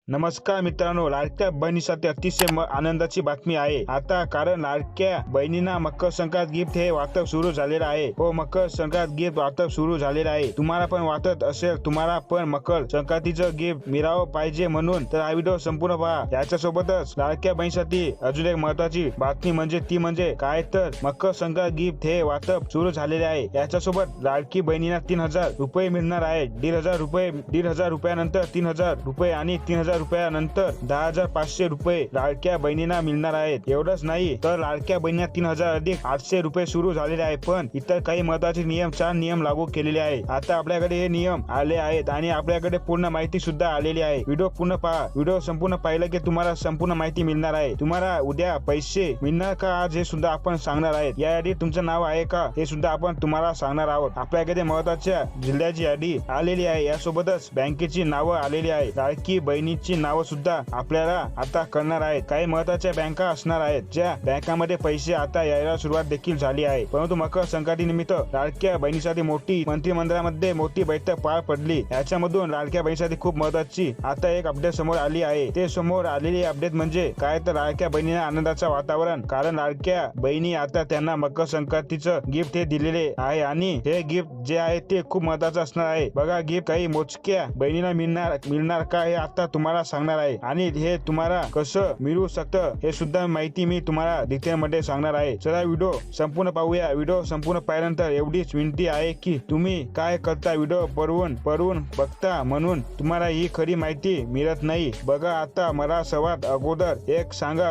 नमस्कार मित्रांनो, लाडक्या बहिणीसाठी अतिशय आनंदाची बातमी आहे आता, कारण लाडक्या बहिणींना मकर संक्रांत गिफ्ट हे वाटप सुरू झालेलं आहे. हो, मकर संक्रांत गिफ्ट वाटप सुरू झालेलं आहे. तुम्हाला पण वाटत असेल तुम्हाला पण मकर संक्रांतीचं गिफ्ट मिळावं पाहिजे म्हणून, तर हा व्हिडिओ संपूर्ण पहा. याच्यासोबतच लाडक्या बहिणीसाठी अजून एक महत्वाची बातमी म्हणजे काय तर मकर संक्रांत गिफ्ट हे वाटप सुरू झालेले आहे. याच्यासोबत लाडकी बहिणींना 3000 रुपये मिळणार आहेत. 1500 रुपयानंतर 3000 रुपये आणि 3000 रुपयानंतर 10,500 रुपये लाडक्या बहिणींना मिळणार आहेत. एवढंच नाही तर लाडक्या बहिणींना 3000 अधिक 800 रुपये सुरू झालेले आहे. पण इतर काही महत्वाचे नियम 4 नियम लागू केलेले आहे. आता आपल्याकडे हे नियम आले आहेत आणि आपल्याकडे पूर्ण माहिती सुद्धा आलेली आहे. व्हिडिओ पूर्ण पहा. व्हिडिओ संपूर्ण पाहिलं की तुम्हाला संपूर्ण माहिती मिळणार आहे. तुम्हाला उद्या पैसे मिळणार का आज हे सुद्धा आपण सांगणार आहेत. या यादीत तुमचं नाव आहे का हे सुद्धा आपण तुम्हाला सांगणार आहोत. आपल्याकडे महत्वाच्या जिल्ह्याची यादी आलेली आहे. यासोबतच बँकेची नावं आलेली आहे. लाडकी बहिणीची नावं सुद्धा आपल्याला आता करणार आहेत. काही महत्वाच्या बँका असणार आहेत ज्या बँकांमध्ये पैसे आता यायला सुरुवात देखील झाली आहे. परंतु मकर संक्रांती निमित्त लाडक्या बहिणीसाठी मंत्रिमंडळामध्ये मोठी बैठक पार पडली. याच्यामधून लाडक्या बहिणीसाठी खूप महत्वाची आता एक अपडेट समोर आली आहे. ते समोर आलेली अपडेट म्हणजे काय तर लाडक्या बहिणींना आनंदाचं वातावरण, कारण लाडक्या बहिणी आता त्यांना मकर संक्रांतीचं गिफ्ट हे दिलेले आहे आणि हे गिफ्ट जे आहे ते खूप महत्वाचं असणार आहे. बघा, गिफ्ट काही मोजक्या बहिणींना मिळणार का हे आता तुम्हाला सांगणार आहे आणि हे तुम्हाला कसं मिळू शकतं हे सुद्धा माहिती मी तुम्हाला डिटेल मध्ये सांगणार आहे. चला व्हिडिओ संपूर्ण पाहूया. व्हिडिओ संपूर्ण पाहिल्यानंतर एवढीच विनंती आहे की तुम्ही काय करता, व्हिडिओ पळवून बघता म्हणून तुम्हाला ही खरी माहिती मिळत नाही. बघा, आता मला सर्वात अगोदर एक सांगा,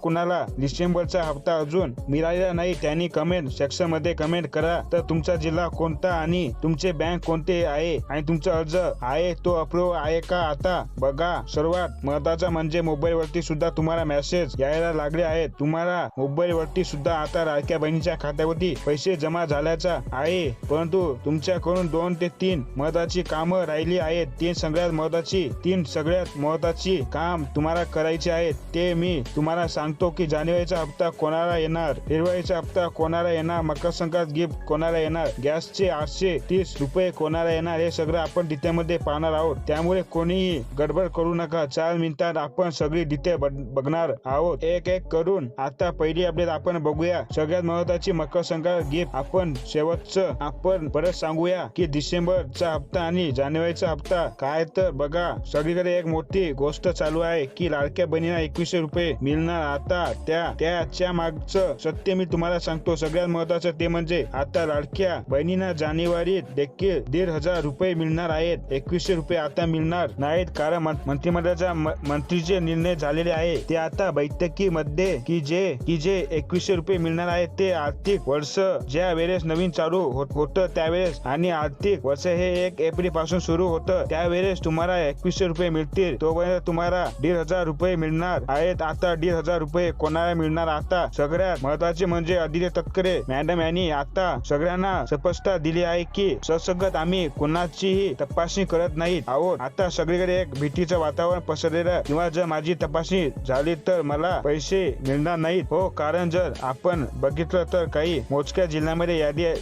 कुणाला डिसेंबरचा हप्ता अजून मिळालेला नाही त्यांनी कमेंट सेक्शन मध्ये कमेंट करा. तर तुमचा जिल्हा कोणता आणि तुमचे बँक कोणते आहे आणि तुमचा अर्ज आहे तो अप्रूव्ह आहे का. आता बघा, सर्वात महत्वाचा म्हणजे मोबाईल वरती सुद्धा तुम्हाला मेसेज यायला लागले आहेत. तुम्हाला मोबाईल वरती सुद्धा आता लाडक्या बहिणीच्या खात्यावरती पैसे जमा झाल्याचा आहे. परंतु तुमच्याकडून 2 ते 3 महत्वाची कामं राहिली आहेत. 3 सगळ्यात महत्वाची काम तुम्हाला करायचे आहेत. ते मी तुम्हाला सांगतो की जानेवारीचा हप्ता कोणाला येणार, फेब्रुवारीचा हप्ता कोणाला येणार, मकर संक्रांत गिफ्ट कोणाला येणार, गॅसचे 830 रुपये कोणाला येणार, हे सगळं आपण डिटेलमध्ये पाहणार आहोत. त्यामुळे कोणीही गडबड करू नका. 4 मिनिटात आपण सगळी डिटेल बघणार आहोत एक एक करून. आता पहिली अपडेट आपण बघूया. सगळ्यात महत्वाची मकर संक्रांत गिफ्ट आपण शेवटचं आपण परत सांगूया की डिसेंबरचा हप्ता आणि जानेवारीचा हप्ता काय. तर बघा, सगळीकडे एक मोठी गोष्ट चालू आहे की लाडक्या बहिणींना 2100 रुपये मिळणार. आता त्याच्या मागचं सत्य मी तुम्हाला सांगतो. सगळ्यात महत्वाचं ते म्हणजे आता लाडक्या बहिणींना जानेवारीत देखील 1500 रुपये मिळणार आहेत. 2100 रुपये आता मिळणार नाहीत, कारण मंत्रिमंडळाचा मंत्रीचे निर्णय झालेले आहे. ते आता बैठकीमध्ये की जे 2100 रुपये मिळणार आहेत ते आर्थिक वर्ष ज्या वेळेस नवीन चालू होतं त्यावेळेस आणि आर्थिक वर्ष हे 1 एप्रिल पासून सुरू होतं त्यावेळेस तुम्हाला 2100 रुपये मिळतील. तोपर्यंत तुम्हाला 1500 रुपये मिळणार आहेत. आता 1500 रुपये कोणाला मिळणार. आता सगळ्यात महत्वाचे म्हणजे आदित्य तटकरे मॅडम यांनी आता सगळ्यांना स्पष्टता दिली आहे की सरसकट आम्ही कोणाचीही तपासणी करत नाहीत आहोत. आता सगळीकडे एक भीतीचं वातावरण पसरलेलं, किंवा जर माझी तपासणी झाली तर मला पैसे मिळणार नाहीत. हो, कारण जर आपण बघितलं तर काही मोजक्या जिल्ह्यामध्ये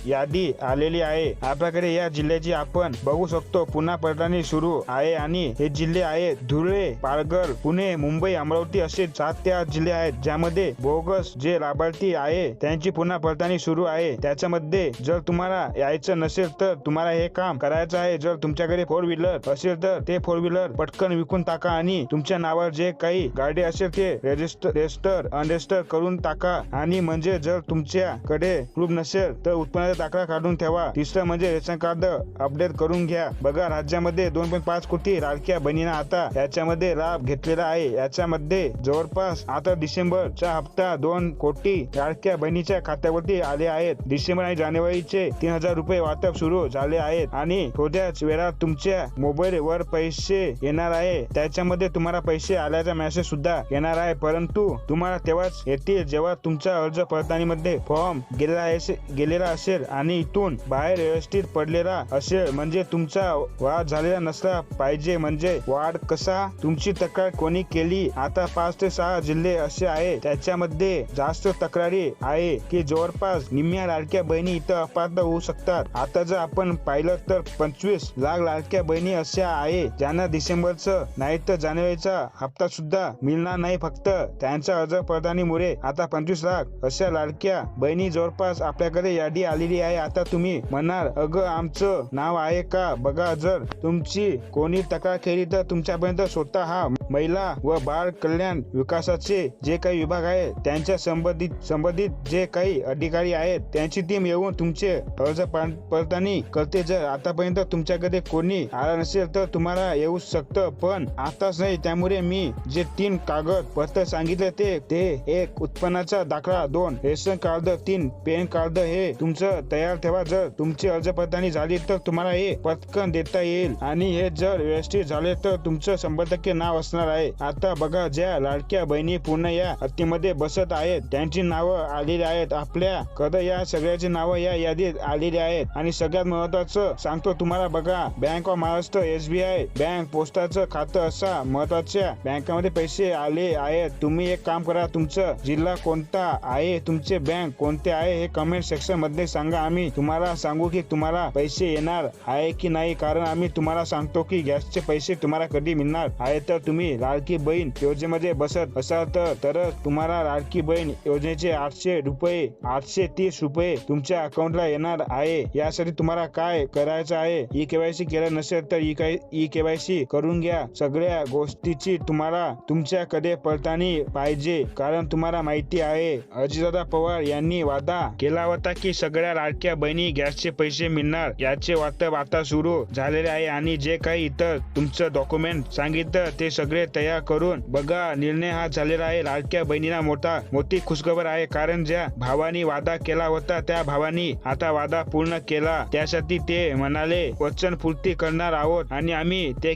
यादी आलेली आहे. आपल्याकडे या जिल्ह्याची आपण बघू शकतो. पुन्हा पडताळणी सुरू आहे आणि हे जिल्हे आहेत धुळे, पालघर, पुणे, मुंबई, अमरावती असे 7 ते 8 जिल्हे आहेत ज्यामध्ये बोगस जे लाभार्थी आहे त्यांची पुन्हा पडताळणी सुरू आहे. त्याच्यामध्ये जर तुम्हाला यायचं नसेल तर तुम्हाला हे काम करायचं आहे. जर तुमच्याकडे 4 व्हीलर असेल तर ते 4 व्हीलर पटकन विकून टाका आणि तुमच्या नावावर जे काही गाडी असेल ते रजिस्टर अनरजिस्टर करून टाका. आणि म्हणजे जर तुमच्याकडे प्रूफ नसेल तर उत्पन्नाचा दाखला काढून ठेवा. तिसरं म्हणजे रेशन कार्ड अपडेट करून घ्या. बघा, राज्यामध्ये 2.5 कोटी लाडक्या बहिणींना आता याच्यामध्ये लाभ घेतलेला आहे. याच्यामध्ये जवळपास आता डिसेंबरचा हप्ता 2 कोटी लाडक्या बहिणीच्या खात्यावरती आले आहेत. डिसेंबर आणि जानेवारीचे 3000 रुपये वाटप सुरू झाले आहेत आणि थोड्याच वेळात तुमच्या मोबाईल वर पैसे येणार आहे. त्याच्यामध्ये तुम्हाला पैसे आल्याचा मेसेज सुद्धा येणार आहे. परंतु तुम्हाला तेव्हाच येतील जेव्हा तुमचा अर्ज पडताळणीमध्ये फॉर्म गेलेला असेल आणि इथून बाहेर व्यवस्थित पडलेला असेल. म्हणजे तुमचा वाद झालेला नसला पाहिजे. म्हणजे वाद कसा, तुमची तक्रार कोणी केली. आता 5 ते 6 जिल्हे असे आहे त्याच्यामध्ये जास्त तक्रारी आहे की जवळपास निम्म्या लाडक्या बहिणी इथं अपात्र होऊ शकतात. आता जर आपण पाहिलं तर 25 लाख लाडक्या बहिणी अशा आहे ज्यांना डिसेंबरचं नाही तर जानेवारीचा हप्ता सुद्धा मिळणार नाही. फक्त त्यांच्या अर्ज पडताळणीमुळे आता 25 लाख अशा लाडक्या बहिणी जवळपास आपल्याकडे यादी आलेली आहे. आता तुम्ही म्हणाल, अगं आमचं नाव आहे का? बघा, जर तुमची कोणी तक्रार केली तर तुमच्यापर्यंत स्वतः हा महिला व बाळ कल्याण विकासाचे जे काही विभाग आहे त्यांच्या संबंधित जे काही अधिकारी आहेत त्यांची टीम येऊन तुमचे अर्ज पडताळणी करते. जर आतापर्यंत तुमच्याकडे कोणी आला नसेल तर तुम्हाला येऊ शकतं, पण आताच नाही. त्यामुळे मी जे 3 कागदपत्र सांगितले ते 1 उत्पन्नाचा दाखला, 2 रेशन कार्ड, 3 पॅन कार्ड हे तुमचं तयार ठेवा. जर तुमची अर्ज पडताळणी झाली तर तुम्हाला हे पटकन देता येईल आणि हे जर व्यवस्थित झाले तर तुमचं 100% नाव असणार आहे. आता बघा, ज्या लाडक्या बहिणी पूर्ण या हत्तीमध्ये बसत आहेत त्यांची नावं आलेली आहेत. आपल्याकडे या सगळ्याची नावं या यादीत आलेली आहेत. आणि सगळ्यात महत्वाचं सांगतो तुम्हाला, बघा, bank of Maharashtra, SBI bank, पोस्टाचं खातं असा महत्वाच्या बँकांमध्ये पैसे आले आहेत. तुम्ही एक काम करा, तुमचा जिल्हा कोणता आहे, तुमचे बँक कोणते आहे हे कमेंट सेक्शन मध्ये सांगा. आम्ही तुम्हाला सांगू की तुम्हाला पैसे येणार आहे की नाही. कारण आम्ही तुम्हाला सांगतो की गॅसचे पैसे तुम्हाला कधी मिळणार आहे. तर तुम्ही लाडकी बहीण योजनेमध्ये बसत असाल तर तुम्हाला लाडकी बहीण योजनेचे 830 रुपये तुमच्या अकाउंटला येणार आहे. यासाठी तुम्हाला काय करायचं आहे, ई-KYC केलं नसेल तर ई-KYC करून घ्या. सगळ्या गोष्टीची तुम्हाला तुमच्याकडे पडताळणी पाहिजे. कारण तुम्हाला माहिती आहे, अजितदादा पवार यांनी वादा केला होता की सगळ्या लाडक्या बहिणी गॅसचे पैसे मिळणार. याचे वाटप आता सुरू झालेले आहे आणि जे काही इतर तुमचं डॉक्युमेंट सांगितलं ते सगळे तयार करून बघा. निर्णय हा झालेला आहे. लाडक्या बहिणीला मोठी खुशखबर आहे. कारण ज्या भावानी वादा केला होता त्या भावानी आता वादा पूर्ण केला. त्यासाठी ते म्हणाले, वचनपूर्ती करणार आहोत आणि आम्ही ते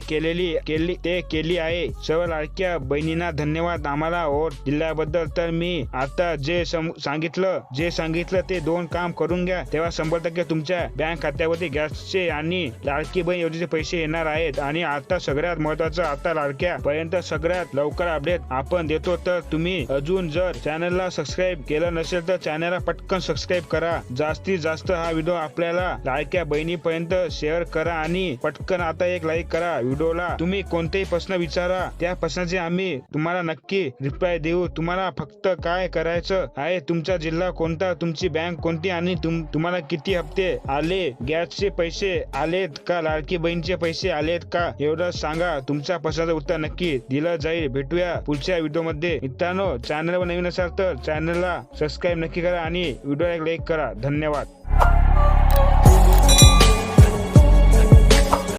केली आहे. सर्व लाडक्या बहिणींना धन्यवाद आम्हाला वोट दिल्याबद्दल. तर मी आता जे सांगितलं ते 2 काम करून घ्या, तेव्हा 100% तुमच्या बँक खात्यावरती गॅसचे आणि लाडकी बहीण योजनेचे पैसे येणार आहेत. आणि आता सगळ्यात महत्वाचं, आता लाडक्या पर्यंत सगळ्यात लवकर अपडेट आपण देतो. तर तुम्ही अजून जर चॅनलला सबस्क्राईब केलं नसेल तर चॅनलला पटकन सबस्क्राईब करा. जास्तीत जास्त हा व्हिडिओ आपल्याला लाडक्या बहिणीपर्यंत शेअर करा आणि पटकन आता एक लाईक करा व्हिडिओला. तुम्ही कोणतेही प्रश्न विचारा, त्या प्रश्नाचे आम्ही तुम्हाला नक्की रिप्लाय देऊ. तुम्हाला फक्त काय करायचं आहे, तुमचा जिल्हा कोणता, तुमची बँक कोणती आणि तुम्हाला किती हप्ते आले, गॅसचे पैसे आलेत का, लाडकी बहीणचे पैसे आलेत का, एवढं सांगा. तुमच्या प्रश्नाचं उत्तर नक्की दिलं जाईल. भेटूया पुढच्या व्हिडिओमध्ये. मित्रांनो, चॅनलवर नवीन असाल तर चॅनलला सबस्क्राईब नक्की करा आणि व्हिडिओला एक लाईक करा. धन्यवाद.